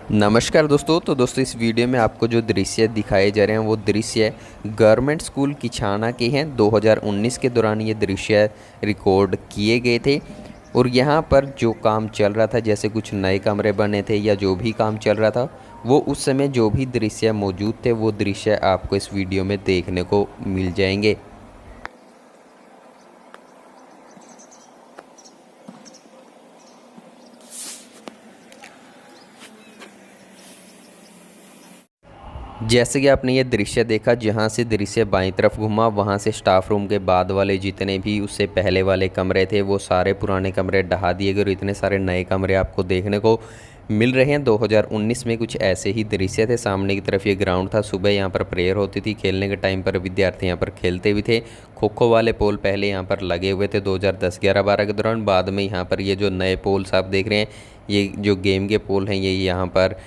नमस्कार दोस्तों। तो दोस्तों इस वीडियो में आपको जो दृश्य दिखाए जा रहे हैं वो दृश्य गवर्नमेंट स्कूल किछाना के हैं। 2019 के दौरान ये दृश्य रिकॉर्ड किए गए थे और यहाँ पर जो काम चल रहा था, जैसे कुछ नए कमरे बने थे या जो भी काम चल रहा था, वो उस समय जो भी दृश्य मौजूद थे वो दृश्य आपको इस वीडियो में देखने को मिल जाएंगे। जैसे कि आपने ये दृश्य देखा, जहाँ से दृश्य बाईं तरफ घुमा वहाँ से स्टाफ रूम के बाद वाले जितने भी उससे पहले वाले कमरे थे वो सारे पुराने कमरे ढहा दिए गए और इतने सारे नए कमरे आपको देखने को मिल रहे हैं। 2019 में कुछ ऐसे ही दृश्य थे। सामने की तरफ ये ग्राउंड था, सुबह यहाँ पर प्रेयर होती थी, खेलने के टाइम पर विद्यार्थी यहाँ पर खेलते भी थे। खो खो वाले पोल पहले यहाँ पर लगे हुए थे 2010-11-12 के दौरान। बाद में यहाँ पर ये जो नए पोल्स आप देख रहे हैं, ये जो गेम के पोल हैं, ये यहाँ पर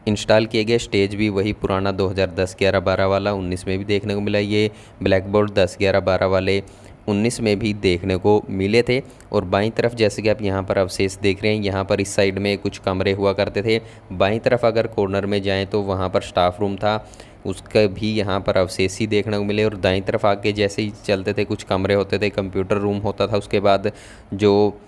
इंस्टॉल किए गए। स्टेज भी वही पुराना 2010-11-12 वाला 19 में भी देखने को मिला। ये ब्लैक बोर्ड 10-11-12 वाले 19 में भी देखने को मिले थे। और बाईं तरफ जैसे कि आप यहाँ पर अवशेष देख रहे हैं, यहाँ पर इस साइड में कुछ कमरे हुआ करते थे। बाईं तरफ अगर कॉर्नर में जाएं तो वहाँ पर स्टाफ रूम था, उसका भी यहाँ पर अवशेष ही देखने को मिले। और दाईं तरफ आके जैसे ही चलते थे कुछ कमरे होते थे, कंप्यूटर रूम होता था, उसके बाद जो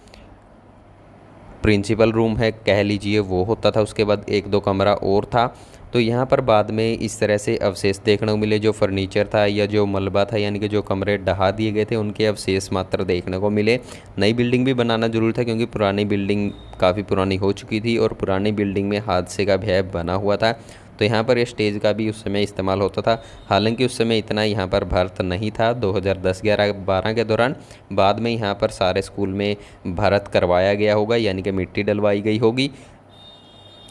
प्रिंसिपल रूम है कह लीजिए वो होता था, उसके बाद एक दो कमरा और था। तो यहाँ पर बाद में इस तरह से अवशेष देखने को मिले। जो फर्नीचर था या जो मलबा था, यानी कि जो कमरे ढहा दिए गए थे, उनके अवशेष मात्र देखने को मिले। नई बिल्डिंग भी बनाना जरूरी था क्योंकि पुरानी बिल्डिंग काफ़ी पुरानी हो चुकी थी और पुरानी बिल्डिंग में हादसे का भय बना हुआ था। तो यहाँ पर ये स्टेज का भी उस समय इस्तेमाल होता था। हालांकि उस समय इतना यहाँ पर भरत नहीं था 2010-11-12 के दौरान। बाद में यहाँ पर सारे स्कूल में भरत करवाया गया होगा, यानी कि मिट्टी डलवाई गई होगी।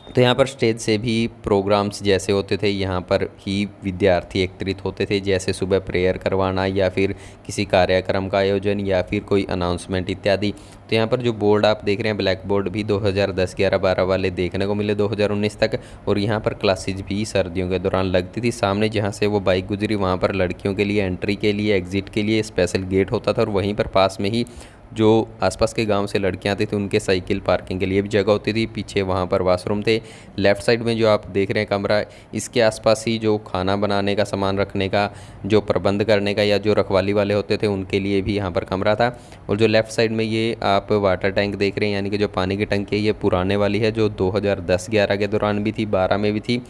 तो यहाँ पर स्टेज से भी प्रोग्राम्स जैसे होते थे, यहाँ पर ही विद्यार्थी एकत्रित होते थे, जैसे सुबह प्रेयर करवाना या फिर किसी कार्यक्रम का आयोजन या फिर कोई अनाउंसमेंट इत्यादि। तो यहाँ पर जो बोर्ड आप देख रहे हैं, ब्लैक बोर्ड भी 2010-11-12 वाले देखने को मिले 2019 तक। और यहाँ पर क्लासेज भी सर्दियों के दौरान लगती थी। सामने जहाँ से वो बाइक गुजरी वहाँ पर लड़कियों के लिए एंट्री के लिए, एग्ज़िट के लिए स्पेशल गेट होता था। और वहीं पर पास में ही जो आसपास के गांव से लड़कियां आती थी उनके साइकिल पार्किंग के लिए भी जगह होती थी। पीछे वहां पर वॉशरूम थे। लेफ़्ट साइड में जो आप देख रहे हैं कमरा, इसके आसपास ही जो खाना बनाने का, सामान रखने का, जो प्रबंध करने का या जो रखवाली वाले होते थे उनके लिए भी यहाँ पर कमरा था। और जो लेफ़्ट साइड में ये आप वाटर टैंक देख रहे हैं, यानी कि जो पानी की टंकी है, ये पुराने वाली है जो 2010-11 के दौरान भी थी, 12 में भी थी।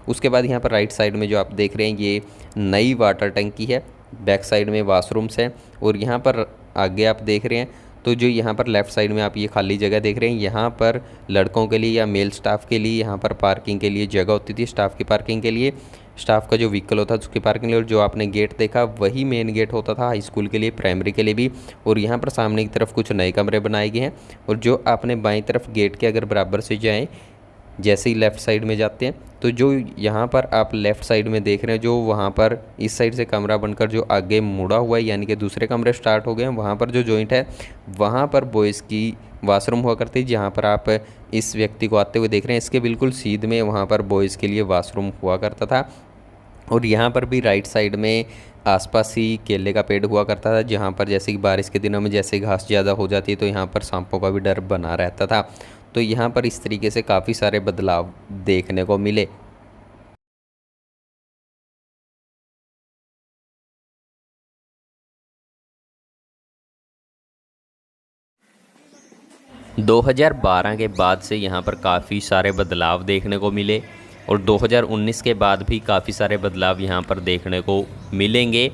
उसके बाद यहाँ पर राइट साइड में जो आप देख रहे हैं ये नई वाटर टंकी है। बैक साइड में वाशरूम्स हैं। और यहाँ पर आगे आप देख रहे हैं तो जो यहाँ पर लेफ़्ट साइड में आप ये खाली जगह देख रहे हैं, यहाँ पर लड़कों के लिए या मेल स्टाफ के लिए यहाँ पर पार्किंग के लिए जगह होती थी। स्टाफ की पार्किंग के लिए, स्टाफ का जो व्हीकल होता था उसकी पार्किंग के लिए। और जो आपने गेट देखा वही मेन गेट होता था हाई स्कूल के लिए, प्राइमरी के लिए भी। और यहाँ पर सामने की तरफ कुछ नए कमरे बनाए गए हैं। और जो आपने बाईं तरफ गेट के अगर बराबर से जाएँ, जैसे ही लेफ़्ट साइड में जाते हैं, तो जो यहाँ पर आप लेफ़्ट साइड में देख रहे हैं, जो वहाँ पर इस साइड से कमरा बनकर जो आगे मुड़ा हुआ है, यानी कि दूसरे कमरे स्टार्ट हो गए हैं, वहाँ पर जो जॉइंट है वहाँ पर बॉयज़ की वाशरूम हुआ करती है। जहाँ पर आप इस व्यक्ति को आते हुए देख रहे हैं, इसके बिल्कुल सीध में वहाँ पर बॉयज़ के लिए वाशरूम हुआ करता था। और यहाँ पर भी राइट साइड में आसपास ही केले का पेड़ हुआ करता था, जहाँ पर जैसे कि बारिश के दिनों में जैसे घास ज़्यादा हो जाती है तो यहाँ पर सांपों का भी डर बना रहता था। तो यहाँ पर इस तरीके से काफ़ी सारे बदलाव देखने को मिले। 2012 के बाद से यहाँ पर काफ़ी सारे बदलाव देखने को मिले और 2019 के बाद भी काफ़ी सारे बदलाव यहाँ पर देखने को मिलेंगे।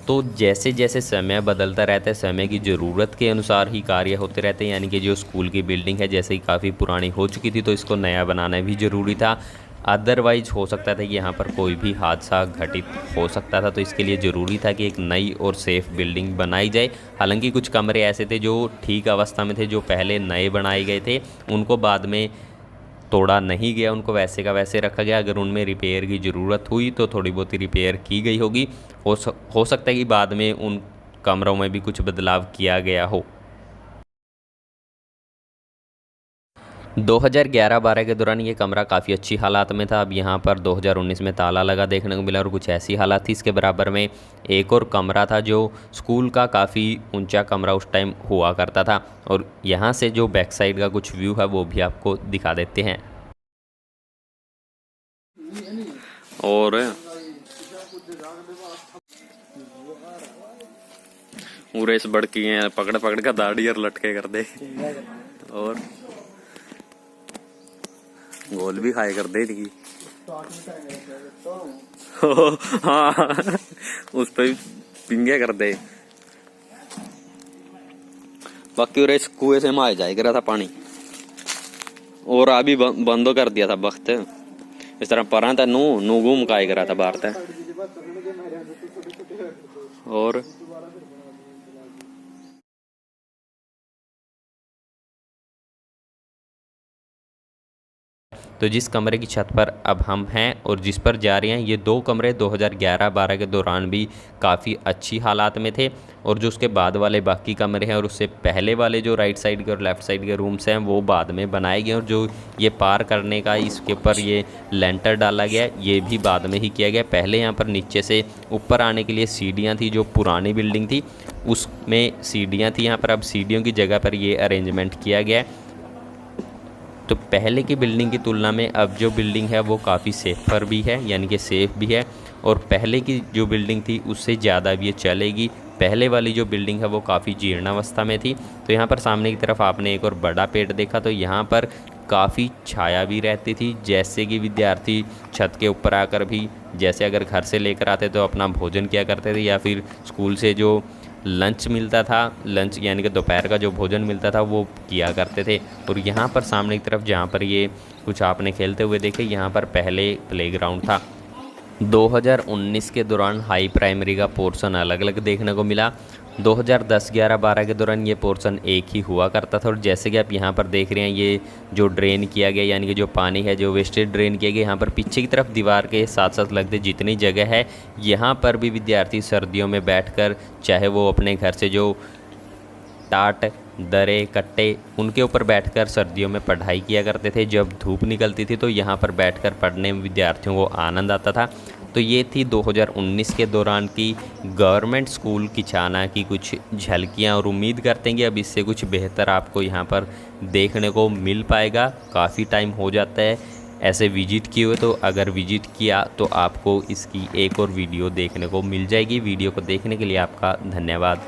तो जैसे जैसे समय बदलता रहता है, समय की ज़रूरत के अनुसार ही कार्य होते रहते हैं। यानी कि जो स्कूल की बिल्डिंग है जैसे ही काफ़ी पुरानी हो चुकी थी तो इसको नया बनाना भी ज़रूरी था। अदरवाइज़ हो सकता था कि यहाँ पर कोई भी हादसा घटित हो सकता था। तो इसके लिए ज़रूरी था कि एक नई और सेफ़ बिल्डिंग बनाई जाए। हालांकि कुछ कमरे ऐसे थे जो ठीक अवस्था में थे, जो पहले नए बनाए गए थे, उनको बाद में तोड़ा नहीं गया, उनको वैसे का वैसे रखा गया। अगर उनमें रिपेयर की ज़रूरत हुई तो थोड़ी बहुत ही रिपेयर की गई होगी। हो सकता है कि बाद में उन कमरों में भी कुछ बदलाव किया गया हो। 2011-12 के दौरान ये कमरा काफ़ी अच्छी हालात में था। अब यहाँ पर 2019 में ताला लगा देखने को मिला और कुछ ऐसी हालात थी। इसके बराबर में एक और कमरा था जो स्कूल का काफ़ी ऊंचा कमरा उस टाइम हुआ करता था। और यहाँ से जो बैक साइड का कुछ व्यू है वो भी आपको दिखा देते हैं। और उरेस बड़की हैं पकड़ पकड़ का दाढ़ी और लटके कर दे और गोल भी खाए कर दे थी। हाँ उस पे पिंगे कर दे। बाकी उरेस कुएं से मार जाए करा था पानी और अभी बंदो कर दिया था वक्त इस तरह परा था नू घूम का करा था बाहर था और तो जिस कमरे की छत पर अब हम हैं और जिस पर जा रहे हैं ये दो कमरे 2011-12 के दौरान भी काफ़ी अच्छी हालात में थे और जो उसके बाद वाले बाकी कमरे हैं और उससे पहले वाले जो राइट साइड के और लेफ़्ट साइड के रूम्स हैं वो बाद में बनाए गए और जो ये पार करने का इसके ऊपर ये लेंटर डाला गया ये भी बाद में ही किया गया। पहले यहाँ पर नीचे से ऊपर आने के लिए सीढ़ियाँ थी, जो पुरानी बिल्डिंग थी उसमें सीढ़ियाँ थी, यहाँ पर अब सीढ़ियों की जगह पर ये अरेंजमेंट किया गया है। तो पहले की बिल्डिंग की तुलना में अब जो बिल्डिंग है वो काफ़ी सेफर भी है, यानी कि सेफ़ भी है और पहले की जो बिल्डिंग थी उससे ज़्यादा भी ये चलेगी। पहले वाली जो बिल्डिंग है वो काफ़ी जीर्णावस्था में थी। तो यहाँ पर सामने की तरफ आपने एक और बड़ा पेड़ देखा, तो यहाँ पर काफ़ी छाया भी रहती थी, जैसे कि विद्यार्थी छत के ऊपर आकर भी जैसे अगर घर से लेकर आते तो अपना भोजन किया करते थे या फिर स्कूल से जो लंच मिलता था, लंच यानी कि दोपहर का जो भोजन मिलता था वो किया करते थे। और यहाँ पर सामने की तरफ जहाँ पर ये कुछ आपने खेलते हुए देखे, यहाँ पर पहले प्लेग्राउंड था। 2019 के दौरान हाई प्राइमरी का पोर्शन अलग अलग देखने को मिला। 2010-11-12 के दौरान ये पोर्शन एक ही हुआ करता था और जैसे कि आप यहाँ पर देख रहे हैं ये जो ड्रेन किया गया यानी कि जो पानी है जो वेस्टेज ड्रेन किया गया, यहाँ पर पीछे की तरफ दीवार के साथ साथ लगते जितनी जगह है यहाँ पर भी विद्यार्थी सर्दियों में बैठकर चाहे वो अपने घर से जो टाट दरे कट्टे उनके ऊपर बैठकर सर्दियों में पढ़ाई किया करते थे। जब धूप निकलती थी तो यहाँ पर बैठकर पढ़ने में विद्यार्थियों को आनंद आता था। तो ये थी 2019 के दौरान की गवर्नमेंट स्कूल किचाना की कुछ झलकियाँ और उम्मीद करते हैं कि अब इससे कुछ बेहतर आपको यहाँ पर देखने को मिल पाएगा। काफ़ी टाइम हो जाता है ऐसे विजिट किए हुए, तो अगर विजिट किया तो आपको इसकी एक और वीडियो देखने को मिल जाएगी। वीडियो को देखने के लिए आपका धन्यवाद।